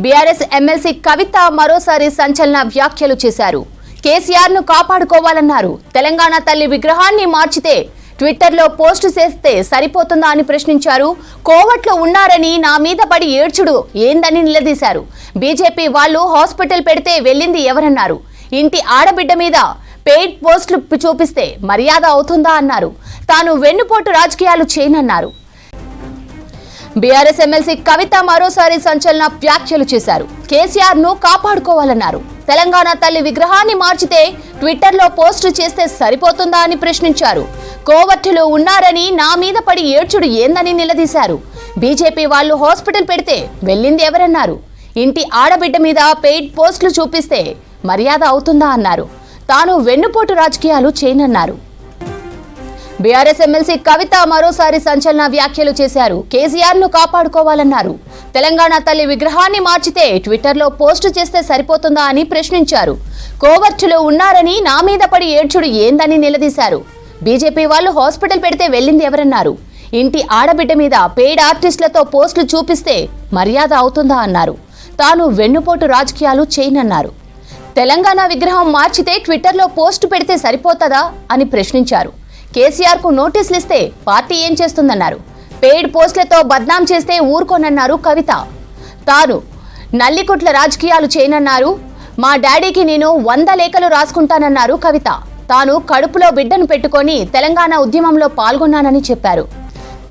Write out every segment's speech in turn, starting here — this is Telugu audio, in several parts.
బీఆర్ఎస్ ఎమ్మెల్సీ కవిత మరోసారి సంచలన వ్యాఖ్యలు చేశారు. కేసీఆర్ ను కాపాడుకోవాలన్నారు. తెలంగాణ తల్లి విగ్రహాన్ని మార్చితే ట్విట్టర్లో పోస్టు చేస్తే సరిపోతుందా అని ప్రశ్నించారు. కోవట్లో ఉన్నారని నా మీద పడి ఏడ్చుడు ఏందని నిలదీశారు. బీజేపీ వాళ్ళు హాస్పిటల్ పెడితే వెళ్ళింది ఎవరన్నారు. ఇంటి ఆడబిడ్డ మీద పెయిడ్ పోస్టులు చూపిస్తే మర్యాద అవుతుందా అన్నారు. తాను వెన్నుపోటు రాజకీయాలు చేయనన్నారు. బీఆర్ఎస్ ఎమ్మెల్సీ కవిత మరోసారి సంచలన వ్యాఖ్యలు చేశారు. కేసీఆర్ ను కాపాడుకోవాలన్నారు. తెలంగాణ తల్లి విగ్రహాన్ని మార్చితే ట్విట్టర్లో పోస్టు చేస్తే సరిపోతుందా అని ప్రశ్నించారు. కోవట్టులో ఉన్నారని నా మీద పడి ఏడ్చుడు ఏందని నిలదీశారు. బీజేపీ వాళ్ళు హాస్పిటల్ పెడితే వెళ్ళింది ఎవరన్నారు. ఇంటి ఆడబిడ్డ మీద పెయిడ్ పోస్టులు చూపిస్తే మర్యాద అవుతుందా అన్నారు. తాను వెన్నుపోటు రాజకీయాలు చేయనన్నారు. బీఆర్ఎస్ ఎమ్మెల్సీ కవిత మరోసారి సంచలన వ్యాఖ్యలు చేశారు. కేసీఆర్ ను కాపాడుకోవాలన్నారు. తెలంగాణ తల్లి విగ్రహాన్ని మార్చితే ట్విట్టర్లో పోస్టు చేస్తే సరిపోతుందా అని ప్రశ్నించారు. కోవర్టులో ఉన్నారని నా మీద పడి ఏడ్చుడు ఏందని నిలదీశారు. బీజేపీ వాళ్ళు హాస్పిటల్ పెడితే వెళ్ళింది ఎవరన్నారు. ఇంటి ఆడబిడ్డ మీద పెయిడ్ ఆర్టిస్టులతో పోస్టులు చూపిస్తే మర్యాద అవుతుందా అన్నారు. తాను వెన్నుపోటు రాజకీయాలు చేయనన్నారు. తెలంగాణ విగ్రహం మార్చితే ట్విట్టర్లో పోస్టు పెడితే సరిపోతుందా అని ప్రశ్నించారు. కేసీఆర్ కు నోటీసులు ఇస్తే పార్టీ ఏం చేస్తుందన్నారు. పెయిడ్ పోస్టులతో బద్నాం చేస్తే ఊరుకోనన్నారు కవిత. తాను నల్లికుట్ల రాజకీయాలు చేయనన్నారు. మా డాడీకి నేను 100 లేఖలు రాసుకుంటానన్నారు కవిత. తాను కడుపులో బిడ్డను పెట్టుకొని తెలంగాణ ఉద్యమంలో పాల్గొన్నానని చెప్పారు.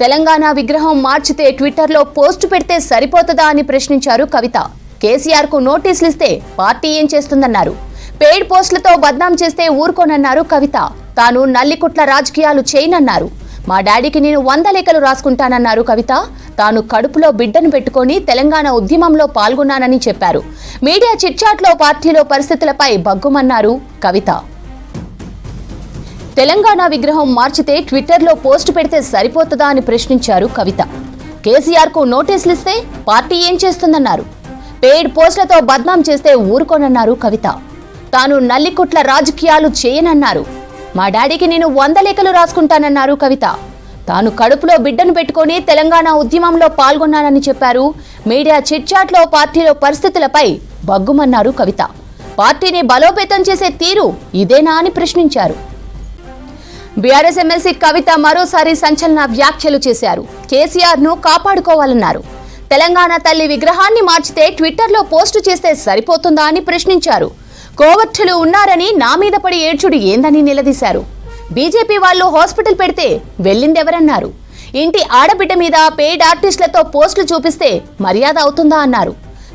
తెలంగాణ విగ్రహం మార్చితే ట్విట్టర్లో పోస్టు పెడితే సరిపోతుందా అని ప్రశ్నించారు కవిత. కేసీఆర్ కు నోటీసులు ఇస్తే పార్టీ ఏం చేస్తుందన్నారు. పెయిడ్ పోస్టులతో బద్నాం చేస్తే ఊరుకోనన్నారు కవిత. తాను నల్లికుట్ల రాజకీయాలు చేయనన్నారు. మా డాడీకి నేను 100 లేఖలు రాసుకుంటానన్నారు కవిత. తాను కడుపులో బిడ్డను పెట్టుకొని తెలంగాణ ఉద్యమంలో పాల్గొన్నానని చెప్పారు. మీడియా చిట్చాట్లో పార్టీలో పరిస్థితులపై బగ్గుమన్నారు కవిత. తెలంగాణ విగ్రహం మార్చితే ట్విట్టర్లో పోస్టు పెడితే సరిపోతుందా అని ప్రశ్నించారు కవిత. కేసీఆర్ కు నోటీసులు ఇస్తే పార్టీ ఏం చేస్తుందన్నారు. పెయిడ్ పోస్టులతో బద్నాం చేస్తే ఊరుకోనన్నారు కవిత. తాను నల్లికుట్ల రాజకీయాలు చేయనన్నారు. మా డాడీకి నేను 100 లేఖలు రాసుకుంటానన్నారు కవిత. తాను కడుపులో బిడ్డను పెట్టుకొని తెలంగాణ ఉద్యమంలో పాల్గొన్నానని చెప్పారు. మీడియా చిట్చాట్లో పార్టీలో పరిస్థితులపై బగ్గుమన్నారు కవిత. పార్టీని బలోపేతం చేసే తీరు ఇదేనా అని ప్రశ్నించారు. బీఆర్ఎస్ ఎమ్మెల్సీ కవిత మరోసారి సంచలన వ్యాఖ్యలు చేశారు. కేసీఆర్ ను కాపాడుకోవాలన్నారు. తెలంగాణ తల్లి విగ్రహాన్ని మార్చితే ట్విట్టర్లో పోస్టు చేస్తే సరిపోతుందా అని ప్రశ్నించారు. కోవట్టులు ఉన్నారని నా మీద పడి ఏడ్చుడు ఏందని నిలదీశారు. బీజేపీ వాళ్ళు హాస్పిటల్ పెడితే వెళ్ళిందెవరన్నారు. ఇంటి ఆడబిడ్డ మీద పెయిడ్ ఆర్టిస్టులతో పోస్టులు చూపిస్తే మర్యాద అవుతుందా అన్నారు.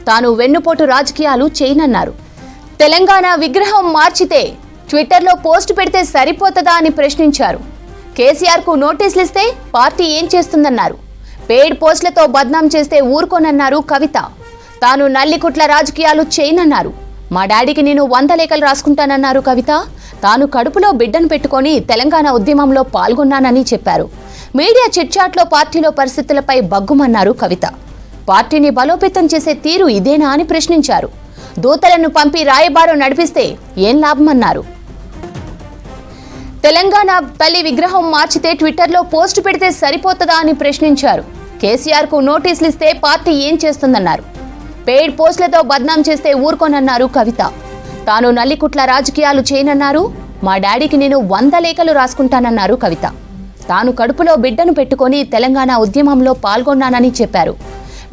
తాను వెన్నుపోటు రాజకీయాలు చేయనన్నారు. తెలంగాణ విగ్రహం మార్చితే ట్విట్టర్లో పోస్టు పెడితే సరిపోతుందా అని ప్రశ్నించారు. కేసీఆర్ కు నోటీసులు ఇస్తే పార్టీ ఏం చేస్తుందన్నారు. పెయిడ్ పోస్టులతో బద్నాం చేస్తే ఊరుకోనన్నారు కవిత. తాను నల్లికుట్ల రాజకీయాలు చేయనన్నారు. మా డాడీకి నేను 100 లేఖలు రాసుకుంటానన్నారు కవిత. తాను కడుపులో బిడ్డను పెట్టుకొని తెలంగాణ ఉద్యమంలో పాల్గొన్నానని చెప్పారు. మీడియా చిట్చాట్లో పార్టీలో పరిస్థితులపై బగ్గుమన్నారు కవిత. పార్టీని బలోపేతం చేసే తీరు ఇదేనా అని ప్రశ్నించారు. దూతలను పంపి రాయబారం నడిపిస్తే ఏం లాభమన్నారు. తెలంగాణ తల్లి విగ్రహం మార్చితే ట్విట్టర్లో పోస్టు పెడితే సరిపోతుందా అని ప్రశ్నించారు. కేసీఆర్ కు నోటీసులు ఇస్తే పార్టీ ఏం చేస్తుందన్నారు. పెయిడ్ పోస్టులతో బద్నాం చేస్తే ఊరుకోనన్నారు కవిత. తాను నల్లికుట్ల రాజకీయాలు చేయనన్నారు. మా డాడీకి నేను 100 లేఖలు రాసుకుంటానన్నారు కవిత. తాను కడుపులో బిడ్డను పెట్టుకొని తెలంగాణ ఉద్యమంలో పాల్గొన్నానని చెప్పారు.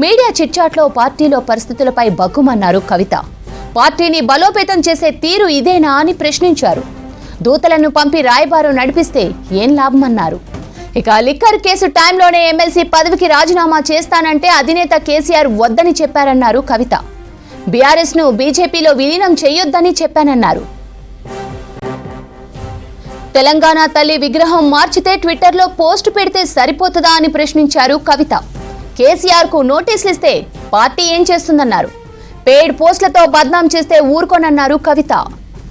మీడియా చిట్చాట్లో పార్టీలో పరిస్థితులపై బగ్గుమన్నారు కవిత. పార్టీని బలోపేతం చేసే తీరు ఇదేనా అని ప్రశ్నించారు. దూతలను పంపి రాయబారం నడిపిస్తే ఏం లాభమన్నారు. ఇక లిక్కర్ కేసు టైంలోనే ఎమ్మెల్సీ పదవికి రాజీనామా చేస్తానంటే అధినేత కేసీఆర్ వద్దని చెప్పారన్నారు కవిత. బీఆర్ఎస్ ను బీజేపీలో విలీనం చేయొద్దని చెప్పానన్నారు. తెలంగాణ తల్లి విగ్రహం మార్చితే ట్విట్టర్లో పోస్టు పెడితే సరిపోతుందా అని ప్రశ్నించారు కవిత. కేసీఆర్ కు నోటీసులు ఇస్తే పార్టీ ఏం చేస్తుందన్నారు. పెయిడ్ పోస్టులతో బద్నాం చేస్తే ఊరుకోనన్నారు కవిత.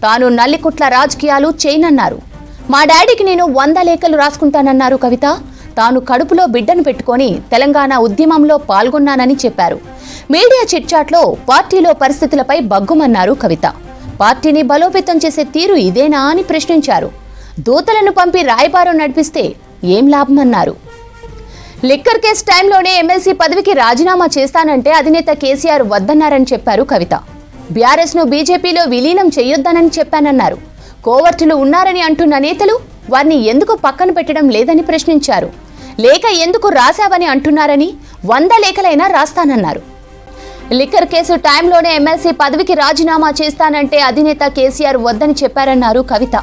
తాను నల్లికుట్ల రాజకీయాలు చేయనన్నారు. మా డాడీకి నేను 100 లేఖలు రాసుకుంటానన్నారు కవిత. తాను కడుపులో బిడ్డను పెట్టుకొని తెలంగాణ ఉద్యమంలో పాల్గొన్నానని చెప్పారు. మీడియా చిట్చాట్లో పార్టీలో పరిస్థితులపై బగ్గుమన్నారు కవిత. పార్టీని బలోపేతం చేసే తీరు ఇదేనా అని ప్రశ్నించారు. దూతలను పంపి రాయబారం నడిపిస్తే ఏం లాభమన్నారు. లిక్కర్ కేసు టైంలోనే ఎమ్మెల్సీ పదవికి రాజీనామా చేస్తానంటే అధినేత కేసీఆర్ వద్దన్నారని చెప్పారు కవిత. బీఆర్ఎస్ ను బీజేపీలో విలీనం చేయొద్దనని చెప్పానన్నారు. కోవర్టులు ఉన్నారని అంటున్న నేతలు వారిని ఎందుకు పక్కన పెట్టడం లేదని ప్రశ్నించారు. లేఖ ఎందుకు రాశావని అంటున్నారని 100 లేఖలైనా రాస్తానన్నారు. లిక్కర్ కేసు టైంలోనే ఎమ్మెల్సీ పదవికి రాజీనామా చేస్తానంటే అధినేత కేసీఆర్ వద్దని చెప్పారన్నారు కవిత.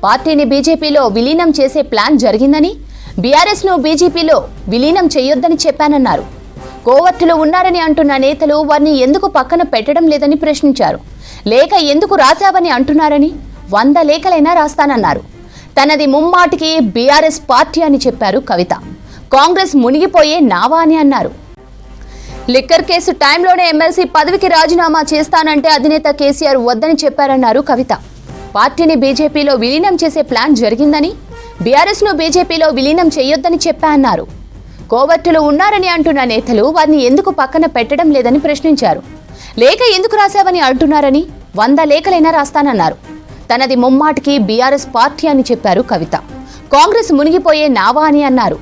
పార్టీని బీజేపీలో విలీనం చేసే ప్లాన్ జరిగిందని, బీఆర్ఎస్ ను బీజేపీలో విలీనం చేయొద్దని చెప్పానన్నారు. కోవర్టులు ఉన్నారని అంటున్న నేతలు వారిని ఎందుకు పక్కన పెట్టడం లేదని ప్రశ్నించారు. లేఖ ఎందుకు రాశావని అంటున్నారని 100 లేఖలైనా రాస్తానన్నారు. తనది ముమ్మాటికి బీఆర్ఎస్ పార్టీ అని చెప్పారు కవిత. కాంగ్రెస్ మునిగిపోయే నావా అని అన్నారు. లిక్కర్ కేసు టైంలోనే ఎమ్మెల్సీ పదవికి రాజీనామా చేస్తానంటే అధినేత కేసీఆర్ వద్దని చెప్పారన్నారు కవిత. పార్టీని బీజేపీలో విలీనం చేసే ప్లాన్ జరిగిందని, బీఆర్ఎస్ ను బీజేపీలో విలీనం చేయొద్దని చెప్పారన్నారు. కోవర్టులు ఉన్నారని అంటున్న నేతలు వారిని ఎందుకు పక్కన పెట్టడం లేదని ప్రశ్నించారు. లేఖ ఎందుకు రాశావని అంటున్నారని 100 లేఖలైనా రాస్తానన్నారు. తనది ముమ్మాటికి బీఆర్ఎస్ పార్టీ అని చెప్పారు కవిత. కాంగ్రెస్ మునిగిపోయే నావా అని అన్నారు.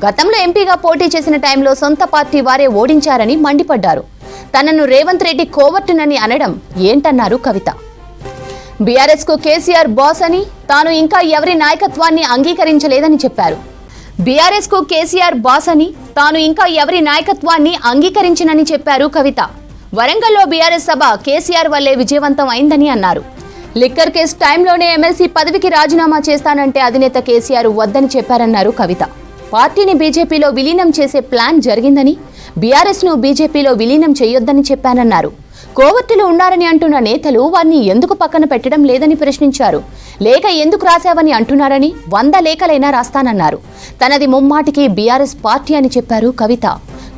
గతంలో ఎంపీగా పోటీ చేసిన టైంలో సొంత పార్టీ వారే ఓడించారని మండిపడ్డారు. తనను రేవంత్ రెడ్డి కోవర్టునని అనడం ఏంటన్నారు కవిత. బీఆర్ఎస్ కు కేసీఆర్ బాస్ అని, తాను ఇంకా ఎవరి నాయకత్వాన్ని అంగీకరించలేదని చెప్పారు. బీఆర్ఎస్ కు కేసీఆర్ బాస్ అని, తాను ఇంకా ఎవరి నాయకత్వాన్ని అంగీకరించినని చెప్పారు కవిత. వరంగల్లో బీఆర్ఎస్ సభ కేసీఆర్ వల్లే విజయవంతం అయిందని అన్నారు. లిక్కర్ కేసు టైంలోనే ఎమ్మెల్సీ పదవికి రాజీనామా చేస్తానంటే అధినేత కేసీఆర్ వద్దని చెప్పారన్నారు కవిత. పార్టీని బీజేపీలో విలీనం చేసే ప్లాన్ జరిగిందని, బీఆర్ఎస్ ను బీజేపీలో విలీనం చేయొద్దని చెప్పానన్నారు. కోవర్టులు ఉన్నారని అంటున్న నేతలు వారిని ఎందుకు పక్కన పెట్టడం లేదని ప్రశ్నించారు. లేఖ ఎందుకు రాశావని అంటున్నారని 100 లేఖలైనా రాస్తానన్నారు. తనది ముమ్మాటికి బీఆర్ఎస్ పార్టీ అని చెప్పారు కవిత.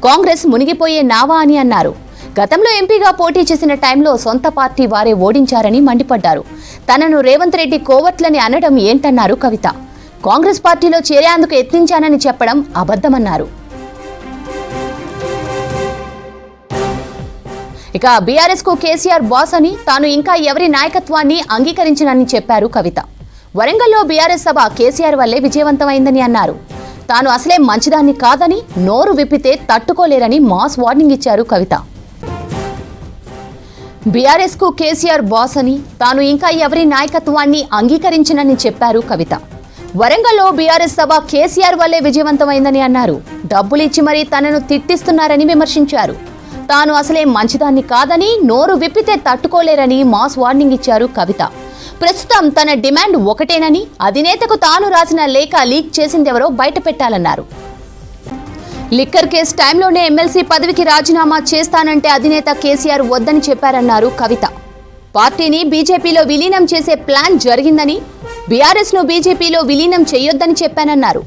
కాంగ్రెస్ మునిగిపోయే నావా అని అన్నారు. గతంలో ఎంపీగా పోటీ చేసిన టైంలో సొంత పార్టీ వారే ఓడించారని మండిపడ్డారు. తనను రేవంత్ రెడ్డి కోవర్ట్లని అనడం ఏంటన్నారు కవిత. కాంగ్రెస్ పార్టీలో చేరేందుకు యత్నించానని చెప్పడం అబద్ధమన్నారు. ఇక బీఆర్ఎస్ కు కేసీఆర్ బాస్ అని, తాను ఇంకా ఎవరి నాయకత్వాన్ని అంగీకరించనని చెప్పారు కవిత. వరంగల్లో బీఆర్ఎస్ సభ కేసీఆర్ వల్లే విజయవంతమైందని అన్నారు. తాను అసలే మంచిదాన్ని కాదని, నోరు విప్పితే తట్టుకోలేరని మాస్ వార్నింగ్ ఇచ్చారు కవిత. బీఆర్ఎస్ కు కేసీఆర్ బాస్ అని, తాను ఇంకా ఎవరి నాయకత్వాన్ని అంగీకరించనని చెప్పారు కవిత. వరంగల్లో బీఆర్ఎస్ సభ కేసీఆర్ వల్లే విజయవంతమైందని అన్నారు. డబ్బులిచ్చి మరీ తనను తిట్టిస్తున్నారని విమర్శించారు. తాను అసలే మంచిదాన్ని కాదని, నోరు విప్పితే తట్టుకోలేరని మాస్ వార్నింగ్ ఇచ్చారు కవిత. ప్రస్తుతం తన డిమాండ్ ఒకటేనని, అధినేతకు తాను రాసిన లేఖ లీక్ చేసిందెవరో బయట పెట్టాలన్నారు. లిక్కర్ కేసు టైంలోనే ఎమ్మెల్సీ పదవికి రాజీనామా చేస్తానంటే అధినేత కేసీఆర్ వద్దని చెప్పారన్నారు కవిత. పార్టీని బీజేపీలో విలీనం చేసే ప్లాన్ జరిగిందని, బీఆర్ఎస్ ను బీజేపీలో విలీనం చేయొద్దని చెప్పానన్నారు.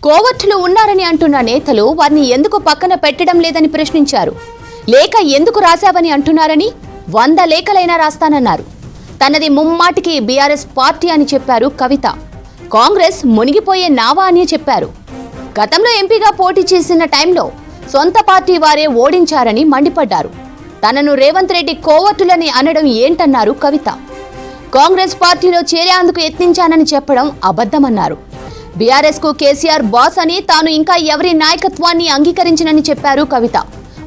కోవర్టులు ఉన్నారని అంటున్న నేతలు వారిని ఎందుకు పక్కన పెట్టడం లేదని ప్రశ్నించారు. లేఖ ఎందుకు రాశావని అంటున్నారని 100 లేఖలైనా రాస్తానన్నారు. తనది ముమ్మాటికి బీఆర్ఎస్ పార్టీ అని చెప్పారు కవిత. కాంగ్రెస్ మునిగిపోయే నావా అని చెప్పారు. గతంలో ఎంపీగా పోటీ చేసిన టైంలో సొంత పార్టీ వారే ఓడించారని మండిపడ్డారు. తనను రేవంత్ రెడ్డి కోవర్టులని అనడం ఏంటన్నారు కవిత. కాంగ్రెస్ పార్టీలో చేరేందుకు యత్నించానని చెప్పడం అబద్ధమన్నారు. బీఆర్ఎస్ కు కేసీఆర్ బాస్ అని, తాను ఇంకా ఎవరి నాయకత్వాన్ని అంగీకరించనని చెప్పారు కవిత.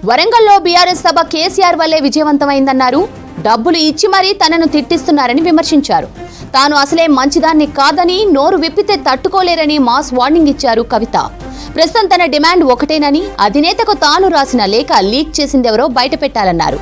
వరంగల్లో బీఆర్ఎస్ సభ కేసీఆర్ వల్లే విజయవంతమైందన్నారు. డబ్బులు ఇచ్చి మరీ తనను తిట్టిస్తున్నారని విమర్శించారు. తాను అసలే మంచిదాన్ని కాదని, నోరు విప్పితే తట్టుకోలేరని మాస్ వార్నింగ్ ఇచ్చారు కవిత. ప్రస్తుతం తన డిమాండ్ ఒకటేనని, అధినేతకు తాను రాసిన లేఖ లీక్ చేసిందెవరో బయట పెట్టాలన్నారు.